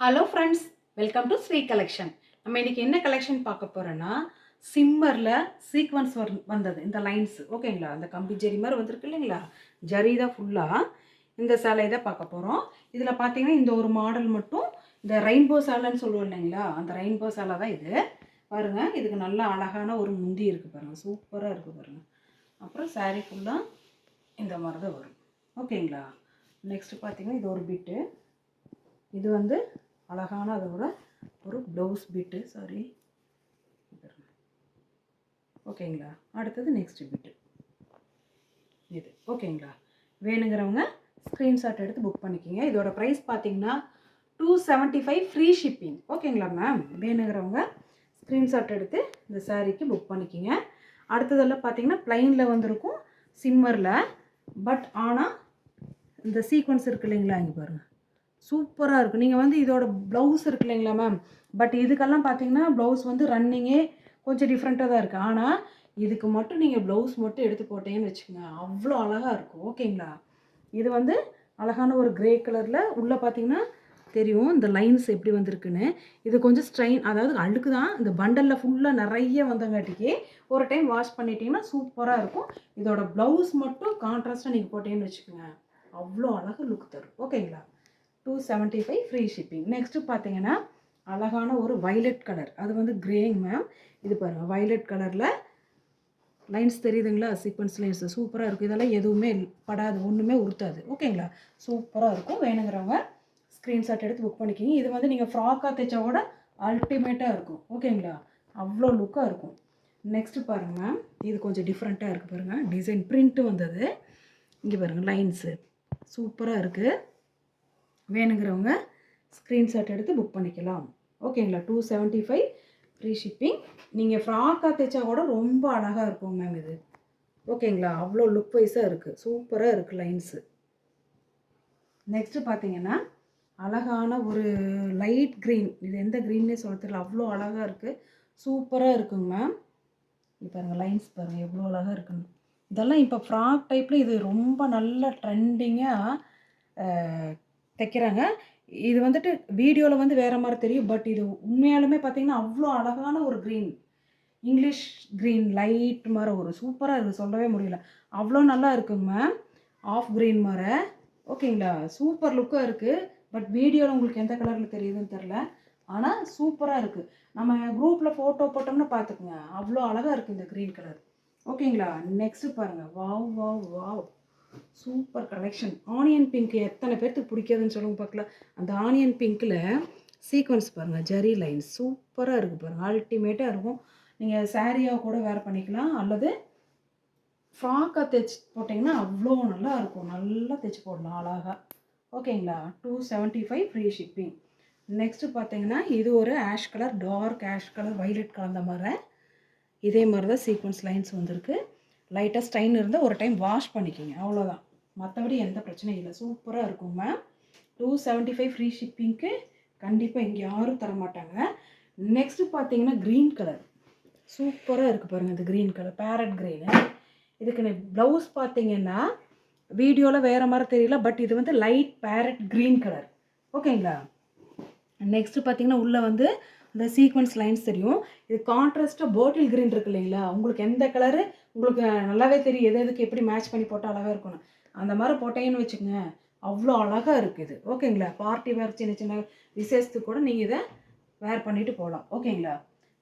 Hello friends, welcome to Sri collection. நம்ம இன்னைக்கு என்ன கலெக்ஷன் பார்க்க போகிறோன்னா, சிம்மரில் சீக்வன்ஸ் வந்தது இந்த லைன்ஸ் ஓகேங்களா. அந்த கம்பி ஜரி மாதிரி வந்திருக்கு இல்லைங்களா, ஜரி தான் ஃபுல்லாக. இந்த சேலை தான் பார்க்க போகிறோம். இதில் பார்த்தீங்கன்னா இந்த ஒரு மாடல் மட்டும் இந்த ரெயின்போ சேலைன்னு சொல்லுவோம் இல்லைங்களா, அந்த ரெயின்போ சேலை தான் இது. பாருங்கள், இதுக்கு நல்ல அழகான ஒரு முந்தி இருக்குது பாருங்கள், சூப்பராக இருக்குது பாருங்கள். அப்புறம் சாரீ ஃபுல்லாக இந்த மாதிரி தான் வரும் ஓகேங்களா. நெக்ஸ்ட்டு பார்த்தீங்கன்னா இது ஒரு பிட்டு, இது வந்து அழகான அதோட ஒரு ப்ளவுஸ் பிட்டு, சாரி ஓகேங்களா. அடுத்தது நெக்ஸ்ட் பிட்டு இது ஓகேங்களா. வேணுங்கிறவங்க ஸ்க்ரீன்ஷாட் எடுத்து புக் பண்ணிக்கிங்க. இதோட ப்ரைஸ் பார்த்தீங்கன்னா 275 ஃப்ரீ ஷிப்பிங் ஓகேங்களா மேம். வேணுங்கிறவங்க ஸ்க்ரீன்ஷாட் எடுத்து இந்த சாரீக்கு புக் பண்ணிக்கிங்க. அடுத்ததெல்லாம் பார்த்தீங்கன்னா ப்ளைனில் வந்திருக்கும் சிம்மரில், பட் ஆனால் இந்த சீக்வன்ஸ் இருக்குது இல்லைங்களா, இங்கே பாருங்கள் சூப்பராக இருக்கும். நீங்கள் வந்து இதோட ப்ளவுஸ் இருக்கு இல்லைங்களா மேம், பட் இதுக்கெல்லாம் பார்த்தீங்கன்னா ப்ளவுஸ் வந்து ரன்னிங்கே கொஞ்சம் டிஃப்ரெண்ட்டாக தான் இருக்குது. ஆனால் இதுக்கு மட்டும் நீங்கள் ப்ளவுஸ் மட்டும் எடுத்து போட்டீங்கன்னு வச்சுக்கோங்க, அவ்வளோ அழகாக இருக்கும் ஓகேங்களா. இது வந்து அழகான ஒரு க்ரே கலரில் உள்ளே பார்த்தீங்கன்னா தெரியும் இந்த லைன்ஸ் எப்படி வந்திருக்குன்னு. இது கொஞ்சம் ஸ்ட்ரெயின், அதாவது அழுக்கு தான். இந்த பண்டலில் ஃபுல்லாக நிறைய வந்தங்காட்டிக்கு ஒரு டைம் வாஷ் பண்ணிட்டீங்கன்னா சூப்பராக இருக்கும். இதோட ப்ளவுஸ் மட்டும் கான்ட்ராஸ்ட்டாக நீங்கள் போட்டீங்கன்னு வச்சுக்கோங்க, அவ்வளோ அழகாக லுக் தரும் ஓகேங்களா. 275 ஃப்ரீ ஷிப்பிங். நெக்ஸ்ட்டு பார்த்தீங்கன்னா அழகான ஒரு வைலட் கலர், அது வந்து கிரேங் மேம். இது பாருங்கள் வைலட் கலரில் லைன்ஸ் தெரியுதுங்களா, சீக்வன்ஸ் லைன்ஸ் சூப்பராக இருக்கும். இதெல்லாம் எதுவுமே படாது, ஒன்றுமே உறுத்தாது ஓகேங்களா. சூப்பராக இருக்கும். வேணுங்கிறவங்க ஸ்க்ரீன்ஷாட் எடுத்து புக் பண்ணிக்கிங்க. இது வந்து நீங்கள் ஃப்ராக்காக தைச்சா கூட அல்டிமேட்டாக இருக்கும் ஓகேங்களா, அவ்வளோ லுக்காக இருக்கும். நெக்ஸ்ட்டு பாருங்கள் மேம், இது கொஞ்சம் டிஃப்ரெண்ட்டாக இருக்குது பாருங்கள், டிசைன் பிரிண்ட்டு வந்தது. இங்கே பாருங்கள் லைன்ஸு சூப்பராக இருக்குது. வேணுங்கிறவங்க ஸ்க்ரீன்ஷாட் எடுத்து புக் பண்ணிக்கலாம் ஓகேங்களா. 275 ஃப்ரீ ஷிப்பிங். நீங்கள் ஃப்ராக்காக தைச்சா கூட ரொம்ப அழகாக இருக்கும் மேம் இது ஓகேங்களா, அவ்வளோ லுக் வைஸாக இருக்குது, சூப்பராக இருக்குது லைன்ஸு. நெக்ஸ்ட்டு பார்த்தீங்கன்னா அழகான ஒரு லைட் க்ரீன், இது எந்த க்ரீன்னே சொல்ல தெரியல, அவ்வளோ அழகாக இருக்குது, சூப்பராக இருக்குங்க மேம். இது பாருங்கள் லைன்ஸ் பாருங்கள் எவ்வளோ அழகாக இருக்குன்னு. இதெல்லாம் இப்போ ஃப்ராக் டைப்பில் இது ரொம்ப நல்ல ட்ரெண்டிங்காக தைக்கிறாங்க. இது வந்துட்டு வீடியோவில் வந்து வேறு மாதிரி தெரியும், பட் இது உண்மையாலுமே பார்த்திங்கன்னா அவ்வளோ அழகான ஒரு க்ரீன், இங்கிலீஷ் க்ரீன் லைட் மாதிரி ஒரு சூப்பராக இருக்குது, சொல்லவே முடியல, அவ்வளோ நல்லா இருக்குங்க மேம். ஆஃப் க்ரீன் மாதிரி ஓகேங்களா, சூப்பர் லுக்காக இருக்குது. பட் வீடியோவில் உங்களுக்கு எந்த கலரில் தெரியுதுன்னு தெரில, ஆனால் சூப்பராக இருக்குது. நம்ம குரூப்பில் ஃபோட்டோ போட்டோம்னா பார்த்துக்குங்க, அவ்வளோ அழகாக இருக்குது இந்த க்ரீன் கலர் ஓகேங்களா. நெக்ஸ்ட்டு பாருங்கள், wow wow wow super collection. Onion pink எத்தனை பேர்த்துக்கு பிடிக்காதுன்னு சொல்லுங்க பார்க்கலாம். அந்த ஆனியன் பிங்க்கில் சீக்வன்ஸ் பாருங்கள், ஜரி லைன்ஸ் சூப்பராக இருக்குது பாருங்கள், அல்டிமேட்டாக இருக்கும். நீங்கள் சாரியாக கூட வேர் பண்ணிக்கலாம், அல்லது ஃப்ராக்காக தைச்சி போட்டிங்கன்னா அவ்வளோ நல்லா இருக்கும், நல்லா தைச்சி போடலாம் அழகாக ஓகேங்களா. 275 ஃப்ரீ ஷிப்பிங். நெக்ஸ்ட்டு பார்த்தீங்கன்னா இது ஒரு ash colour, dark ash colour violet கலந்த மாதிரி, இதே மாதிரி தான் சீக்வன்ஸ் லைன்ஸ் வந்திருக்கு. லைட்டாக ஸ்டைன் இருந்தால் ஒரு டைம் வாஷ் பண்ணிக்கிங்க, அவ்வளோதான், மற்றபடி எந்த பிரச்சனையும் இல்லை, சூப்பராக இருக்கும் மேம். 275 ஃப்ரீ ஷிப்பிங்க்கு கண்டிப்பாக இங்கே யாரும் தரமாட்டாங்க. நெக்ஸ்ட்டு பார்த்தீங்கன்னா க்ரீன் கலர் சூப்பராக இருக்குது பாருங்கள், இந்த க்ரீன் கலர் பேரட் க்ரீனு. இதுக்கு ப்ளவுஸ் பார்த்தீங்கன்னா வீடியோவில் வேறு மாதிரி தெரியல, பட் இது வந்து லைட் பேரட் க்ரீன் கலர் ஓகேங்களா. நெக்ஸ்ட்டு பார்த்தீங்கன்னா உள்ளே வந்து இந்த சீக்வன்ஸ் லைன்ஸ் தெரியும். இது கான்ட்ராஸ்ட்டாக பாட்டில் க்ரீன் இருக்குது இல்லைங்களா, உங்களுக்கு எந்த கலரு உங்களுக்கு நல்லாவே தெரியும், எது எதுக்கு எப்படி மேட்ச் பண்ணி போட்டால் அழகாக இருக்கணும். அந்த மாதிரி போட்டீங்கன்னு வச்சுக்கோங்க, அவ்வளோ அழகாக இருக்குது ஓகேங்களா. பார்ட்டி வேர், சின்ன சின்ன விசேஷத்துக்கு கூட நீங்கள் இதை வேர் பண்ணிவிட்டு போகலாம் ஓகேங்களா.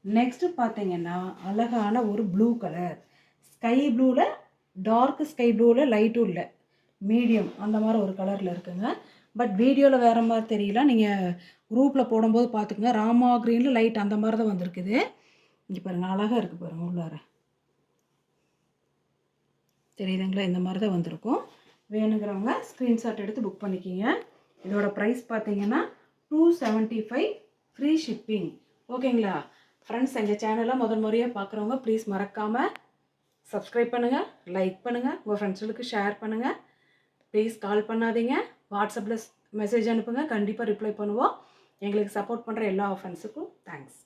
நெக்ஸ்ட்டு பார்த்தீங்கன்னா அழகான ஒரு ப்ளூ கலர், ஸ்கை ப்ளூவில் டார்க் ஸ்கை ப்ளூவில் லைட்டும் இல்லை, மீடியம் அந்த மாதிரி ஒரு கலரில் இருக்குங்க. பட் வீடியோவில் வேறு மாதிரி தெரியல, நீங்கள் குரூப்பில் போடும்போது பார்த்துக்குங்க. ராமா க்ரீனில் லைட் அந்த மாதிரி தான் வந்திருக்குது. இங்கே பாருங்கள் அழகாக இருக்குது பாருங்கள், உள்ளார தெரியுதுங்களா, இந்த மாதிரி தான் வந்திருக்கும். வேணுங்கிறவங்க ஸ்க்ரீன்ஷாட் எடுத்து புக் பண்ணிக்கிங்க. இதோட ப்ரைஸ் பார்த்தீங்கன்னா 275 ஃப்ரீ ஷிப்பிங் ஓகேங்களா. ஃப்ரெண்ட்ஸ், எங்கள் சேனலை முதல் முறையாக பார்க்குறவங்க ப்ளீஸ் மறக்காமல் சப்ஸ்கிரைப் பண்ணுங்கள், லைக் பண்ணுங்கள், உங்கள் ஃப்ரெண்ட்ஸுகளுக்கு ஷேர் பண்ணுங்கள். ப்ளீஸ் கால் பண்ணாதீங்க, வாட்ஸ்அப்பில் மெசேஜ் அனுப்புங்க, கண்டிப்பாக ரிப்ளை பண்ணுவோம். எங்களுக்கு சப்போர்ட் பண்ணுற எல்லா ஃப்ரெண்ட்ஸுக்கும் தேங்க்ஸ்.